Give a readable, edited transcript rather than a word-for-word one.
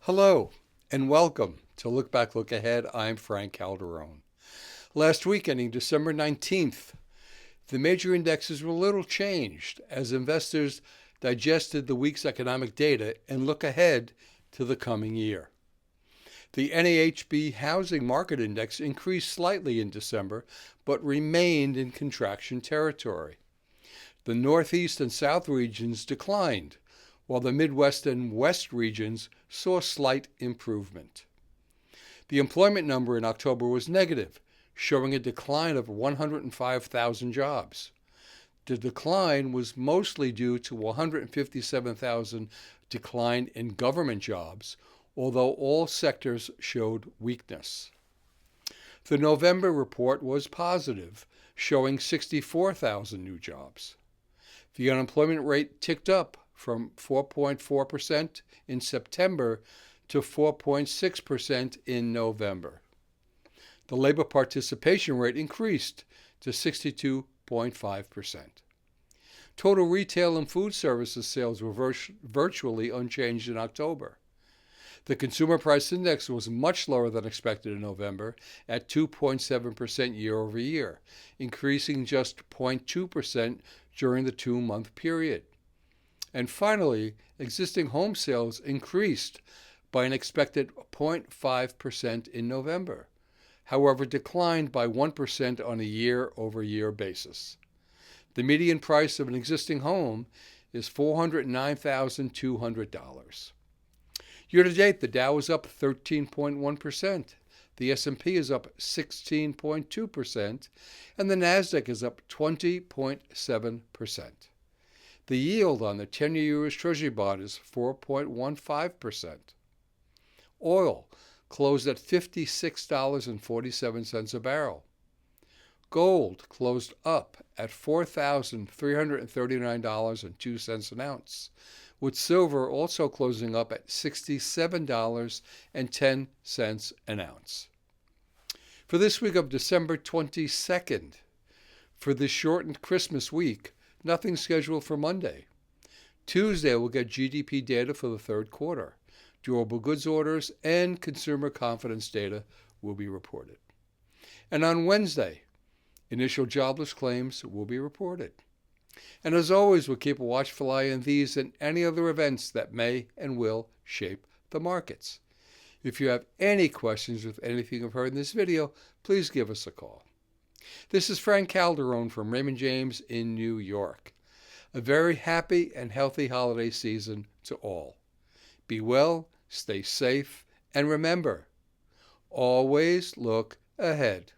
Hello, and welcome to Look Back, Look Ahead. I'm Frank Calderone. Last week, ending December 19th, the major indexes were little changed as investors digested the week's economic data and look ahead to the coming year. The NAHB Housing Market Index increased slightly in December, but remained in contraction territory. The Northeast and South regions declined, while the Midwest and West regions saw slight improvement. The employment number in October was negative, showing a decline of 105,000 jobs. The decline was mostly due to 157,000 decline in government jobs, although all sectors showed weakness. The November report was positive, showing 64,000 new jobs. The unemployment rate ticked up from 4.4% in September to 4.6% in November. The labor participation rate increased to 62.5%. Total retail and food services sales were virtually unchanged in October. The consumer price index was much lower than expected in November at 2.7% year over year, increasing just 0.2% during the 2-month period. And finally, existing home sales increased by an expected 0.5% in November, however declined by 1% on a year-over-year basis. The median price of an existing home is $409,200. Year-to-date, the Dow is up 13.1%, the S&P is up 16.2%, and the Nasdaq is up 20.7%. The yield on the 10-year U.S. Treasury bond is 4.15%. Oil closed at $56.47 a barrel. Gold closed up at $4,339.02 an ounce, with silver also closing up at $67.10 an ounce. For this week of December 22nd, for this shortened Christmas week, nothing scheduled for Monday. Tuesday, we'll get GDP data for the third quarter. Durable goods orders and consumer confidence data will be reported. And on Wednesday, initial jobless claims will be reported. And as always, we'll keep a watchful eye on these and any other events that may and will shape the markets. If you have any questions with anything you've heard in this video, please give us a call. This is Frank Calderone from Raymond James in New York. A very happy and healthy holiday season to all. Be well, stay safe, and remember, always look ahead.